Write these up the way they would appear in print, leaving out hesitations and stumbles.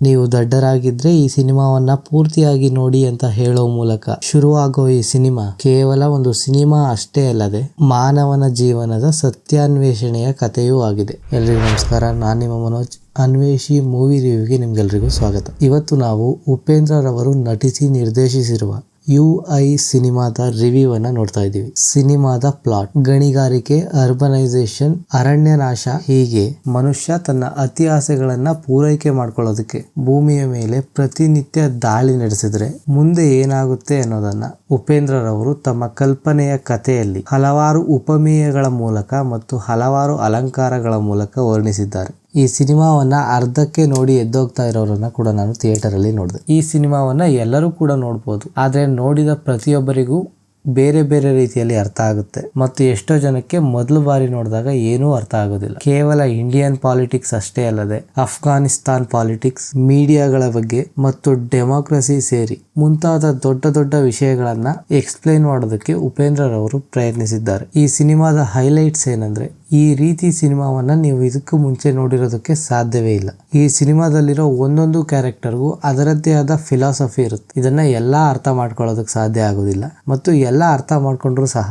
ನೀವು ದಡ್ಡರಾಗಿದ್ರೆ ಈ ಸಿನಿಮಾವನ್ನ ಪೂರ್ತಿಯಾಗಿ ನೋಡಿ ಅಂತ ಹೇಳೋ ಮೂಲಕ ಶುರುವಾಗೋ ಈ ಸಿನಿಮಾ ಕೇವಲ ಒಂದು ಸಿನಿಮಾ ಅಷ್ಟೇ ಅಲ್ಲದೆ ಮಾನವನ ಜೀವನದ ಸತ್ಯಾನ್ವೇಷಣೆಯ ಕಥೆಯೂ ಆಗಿದೆ. ಎಲ್ರಿಗೂ ನಮಸ್ಕಾರ, ನಾನು ನಿಮ್ಮ ಮನೋಜ್. ಅನ್ವೇಷಿ ಮೂವಿ ರಿವ್ಯೂಗೆ ನಿಮ್ಗೆಲ್ರಿಗೂ ಸ್ವಾಗತ. ಇವತ್ತು ನಾವು ಉಪೇಂದ್ರ ರವರು ನಟಿಸಿ ನಿರ್ದೇಶಿಸಿರುವ UI ಸಿನಿಮಾದ ರಿವ್ಯೂ ಅನ್ನ ನೋಡ್ತಾ ಇದ್ದೀವಿ. ಸಿನಿಮಾದ ಪ್ಲಾಟ್, ಗಣಿಗಾರಿಕೆ, ಅರ್ಬನೈಸೇಷನ್, ಅರಣ್ಯ ನಾಶ, ಹೀಗೆ ಮನುಷ್ಯ ತನ್ನ ಅತಿ ಆಸೆಗಳನ್ನ ಪೂರೈಕೆ ಮಾಡ್ಕೊಳ್ಳೋದಕ್ಕೆ ಭೂಮಿಯ ಮೇಲೆ ಪ್ರತಿನಿತ್ಯ ದಾಳಿ ನಡೆಸಿದ್ರೆ ಮುಂದೆ ಏನಾಗುತ್ತೆ ಅನ್ನೋದನ್ನ ಉಪೇಂದ್ರ ರವರು ತಮ್ಮ ಕಲ್ಪನೆಯ ಕಥೆಯಲ್ಲಿ ಹಲವಾರು ಉಪಮೇಯಗಳ ಮೂಲಕ ಮತ್ತು ಹಲವಾರು ಅಲಂಕಾರಗಳ ಮೂಲಕ ವರ್ಣಿಸಿದ್ದಾರೆ. ಈ ಸಿನಿಮಾವನ್ನ ಅರ್ಧಕ್ಕೆ ನೋಡಿ ಎದ್ದೋಗ್ತಾ ಇರೋರನ್ನ ಕೂಡ ನಾನು ಥಿಯೇಟರ್ ಅಲ್ಲಿ ನೋಡಿದೆ. ಈ ಸಿನಿಮಾವನ್ನ ಎಲ್ಲರೂ ಕೂಡ ನೋಡ್ಬೋದು, ಆದ್ರೆ ನೋಡಿದ ಪ್ರತಿಯೊಬ್ಬರಿಗೂ ಬೇರೆ ಬೇರೆ ರೀತಿಯಲ್ಲಿ ಅರ್ಥ ಆಗುತ್ತೆ ಮತ್ತು ಎಷ್ಟೋ ಜನಕ್ಕೆ ಮೊದಲು ಬಾರಿ ನೋಡಿದಾಗ ಏನೂ ಅರ್ಥ ಆಗೋದಿಲ್ಲ. ಕೇವಲ ಇಂಡಿಯನ್ ಪಾಲಿಟಿಕ್ಸ್ ಅಷ್ಟೇ ಅಲ್ಲದೆ ಅಫ್ಘಾನಿಸ್ತಾನ್ ಪಾಲಿಟಿಕ್ಸ್, ಮೀಡಿಯಾಗಳ ಬಗ್ಗೆ ಮತ್ತು ಡೆಮೋಕ್ರಸಿ ಸೇರಿ ಮುಂತಾದ ದೊಡ್ಡ ದೊಡ್ಡ ವಿಷಯಗಳನ್ನ ಎಕ್ಸ್ಪ್ಲೈನ್ ಮಾಡೋದಕ್ಕೆ ಉಪೇಂದ್ರ ರವರು ಪ್ರಯತ್ನಿಸಿದ್ದಾರೆ. ಈ ಸಿನಿಮಾದ ಹೈಲೈಟ್ಸ್ ಏನಂದ್ರೆ, ಈ ರೀತಿ ಸಿನಿಮಾವನ್ನ ನೀವು ಇದಕ್ಕೂ ಮುಂಚೆ ನೋಡಿರೋದಕ್ಕೆ ಸಾಧ್ಯವೇ ಇಲ್ಲ. ಈ ಸಿನಿಮಾದಲ್ಲಿರೋ ಒಂದೊಂದು ಕ್ಯಾರೆಕ್ಟರ್ಗೂ ಅದರದ್ದೇ ಆದ ಫಿಲಾಸಫಿ ಇರುತ್ತೆ. ಇದನ್ನ ಎಲ್ಲಾ ಅರ್ಥ ಮಾಡ್ಕೊಳ್ಳೋದಕ್ಕೆ ಸಾಧ್ಯ ಆಗೋದಿಲ್ಲ ಮತ್ತು ಎಲ್ಲ ಅರ್ಥ ಮಾಡ್ಕೊಂಡ್ರು ಸಹ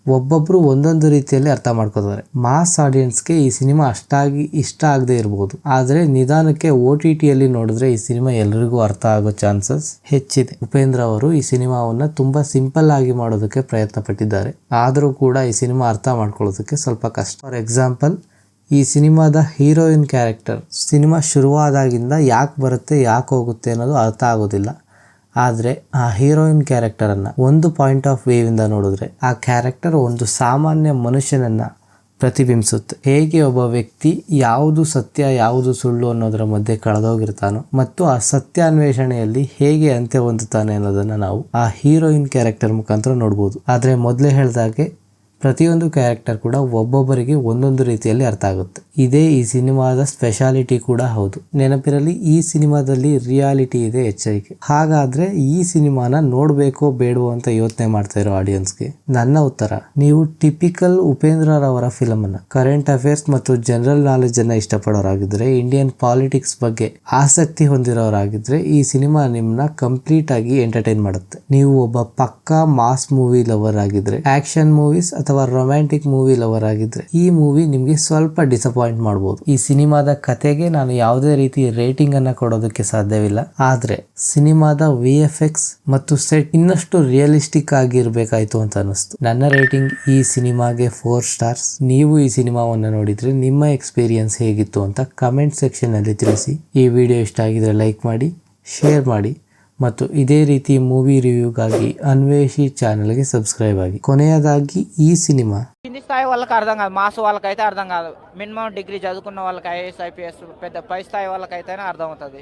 ಒಬ್ಬೊಬ್ರು ಒಂದೊಂದು ರೀತಿಯಲ್ಲಿ ಅರ್ಥ ಮಾಡ್ಕೋತಾರೆ. ಮಾಸ್ ಆಡಿಯನ್ಸ್ಗೆ ಈ ಸಿನಿಮಾ ಅಷ್ಟಾಗಿ ಇಷ್ಟ ಆಗದೆ ಇರಬಹುದು, ಆದ್ರೆ ನಿಧಾನಕ್ಕೆ OTTಯಲ್ಲಿ ನೋಡಿದ್ರೆ ಈ ಸಿನಿಮಾ ಎಲ್ರಿಗೂ ಅರ್ಥ ಆಗೋ ಚಾನ್ಸಸ್ ಹೆಚ್ಚಿದೆ. ಉಪೇಂದ್ರ ಅವರು ಈ ಸಿನಿಮಾವನ್ನ ತುಂಬಾ ಸಿಂಪಲ್ ಆಗಿ ಮಾಡೋದಕ್ಕೆ ಪ್ರಯತ್ನ ಪಟ್ಟಿದ್ದಾರೆ, ಆದರೂ ಕೂಡ ಈ ಸಿನಿಮಾ ಅರ್ಥ ಮಾಡ್ಕೊಳ್ಳೋದಕ್ಕೆ ಸ್ವಲ್ಪ ಕಷ್ಟ. ಫಾರ್ ಎಕ್ಸಾಂಪಲ್, ಈ ಸಿನಿಮಾದ ಹೀರೋಯಿನ್ ಕ್ಯಾರೆಕ್ಟರ್ ಸಿನಿಮಾ ಶುರುವಾದಾಗಿಂದ ಯಾಕೆ ಬರುತ್ತೆ ಯಾಕೆ ಹೋಗುತ್ತೆ ಅನ್ನೋದು ಅರ್ಥ ಆಗೋದಿಲ್ಲ. ಆದ್ರೆ ಆ ಹೀರೋಯಿನ್ ಕ್ಯಾರೆಕ್ಟರ್ ಅನ್ನ ಒಂದು ಪಾಯಿಂಟ್ ಆಫ್ ವ್ಯೂ ಇಂದ ನೋಡಿದ್ರೆ ಆ ಕ್ಯಾರೆಕ್ಟರ್ ಒಂದು ಸಾಮಾನ್ಯ ಮನುಷ್ಯನನ್ನ ಪ್ರತಿಬಿಂಬಿಸುತ್ತೆ. ಹೇಗೆ ಒಬ್ಬ ವ್ಯಕ್ತಿ ಯಾವುದು ಸತ್ಯ ಯಾವುದು ಸುಳ್ಳು ಅನ್ನೋದರ ಮಧ್ಯೆ ಕಳೆದೋಗಿರ್ತಾನೋ ಮತ್ತು ಆ ಸತ್ಯಾನ್ವೇಷಣೆಯಲ್ಲಿ ಹೇಗೆ ಅಂತ್ಯ ಹೊಂದುತ್ತಾನೆ ಅನ್ನೋದನ್ನ ನಾವು ಆ ಹೀರೋಯಿನ್ ಕ್ಯಾರೆಕ್ಟರ್ ಮುಖಾಂತರ ನೋಡ್ಬೋದು. ಆದ್ರೆ ಮೊದಲೇ ಹೇಳ್ದಾಗೆ ಪ್ರತಿಯೊಂದು ಕ್ಯಾರೆಕ್ಟರ್ ಕೂಡ ಒಬ್ಬೊಬ್ಬರಿಗೆ ಒಂದೊಂದು ರೀತಿಯಲ್ಲಿ ಅರ್ಥ ಆಗುತ್ತೆ. ಇದೇ ಈ ಸಿನಿಮಾದ ಸ್ಪೆಷಾಲಿಟಿ ಕೂಡ ಹೌದು. ನೆನಪಿರಲಿ, ಈ ಸಿನಿಮಾದಲ್ಲಿ ರಿಯಾಲಿಟಿ ಇದೆ, ಎಚ್ಚರಿಕೆ. ಹಾಗಾದ್ರೆ ಈ ಸಿನಿಮಾನ ನೋಡ್ಬೇಕೋ ಬೇಡವೋ ಅಂತ ಯೋಚನೆ ಮಾಡ್ತಾ ಇರೋ ಆಡಿಯನ್ಸ್ಗೆ ನನ್ನ ಉತ್ತರ, ನೀವು ಟಿಪಿಕಲ್ ಉಪೇಂದ್ರ ರವರ ಫಿಲಮ್ ಅನ್ನ, ಕರೆಂಟ್ ಅಫೇರ್ಸ್ ಮತ್ತು ಜನರಲ್ ನಾಲೆಜ್ ಅನ್ನ ಇಷ್ಟಪಡೋರಾಗಿದ್ರೆ, ಇಂಡಿಯನ್ ಪಾಲಿಟಿಕ್ಸ್ ಬಗ್ಗೆ ಆಸಕ್ತಿ ಹೊಂದಿರೋರಾಗಿದ್ರೆ ಈ ಸಿನಿಮಾ ನಿಮ್ನ ಕಂಪ್ಲೀಟ್ ಆಗಿ ಎಂಟರ್ಟೈನ್ ಮಾಡುತ್ತೆ. ನೀವು ಒಬ್ಬ ಪಕ್ಕಾ ಮಾಸ್ ಮೂವಿ ಲವರ್ ಆಗಿದ್ರೆ, ಆಕ್ಷನ್ ಮೂವೀಸ್ ಅಥವಾ ರೊಮ್ಯಾಂಟಿಕ್ ಮೂವಿ ಲವರ್ ಆಗಿದ್ರೆ ಈ ಮೂವಿ ನಿಮ್ಗೆ ಸ್ವಲ್ಪ ಡಿಸಪಾಯಿಂಟ್ ಮಾಡಬಹುದು. ಈ ಸಿನಿಮಾದ ಕತೆಗೆ ನಾನು ಯಾವುದೇ ರೀತಿ ರೇಟಿಂಗ್ ಅನ್ನ ಕೊಡೋದಕ್ಕೆ ಸಾಧ್ಯವಿಲ್ಲ, ಆದ್ರೆ ಸಿನಿಮಾದ VFX ಮತ್ತು ಸೆಟ್ ಇನ್ನಷ್ಟು ರಿಯಲಿಸ್ಟಿಕ್ ಆಗಿರ್ಬೇಕಾಯ್ತು ಅಂತ ಅನಿಸ್ತು. ನನ್ನ ರೇಟಿಂಗ್ ಈ ಸಿನಿಮಾಗೆ 4 ಸ್ಟಾರ್ಸ್. ನೀವು ಈ ಸಿನಿಮಾವನ್ನ ನೋಡಿದ್ರೆ ನಿಮ್ಮ ಎಕ್ಸ್ಪೀರಿಯನ್ಸ್ ಹೇಗಿತ್ತು ಅಂತ ಕಮೆಂಟ್ ಸೆಕ್ಷನ್ ಅಲ್ಲಿ ತಿಳಿಸಿ. ಈ ವಿಡಿಯೋ ಇಷ್ಟ ಆಗಿದ್ರೆ ಲೈಕ್ ಮಾಡಿ, ಶೇರ್ ಮಾಡಿ ಮತ್ತು ఇదే ರೀತಿ ಮೂವಿ ರಿವ್ಯೂಗಾಗಿ అన్వేషి ఛానల్కి సబ్స్క్రైబ్ ఆగి. కొనేదాగి ఈ సినిమా కింది స్థాయి వాళ్ళకి అర్థం కాదు, మాస్ వాళ్ళకైతే అర్థం కాదు. మినిమం డిగ్రీ చదువుకున్న వాళ్ళకి IAS IPS పెద్ద పై స్థాయి వాళ్ళకైతేనే అర్థం అవుతుంది.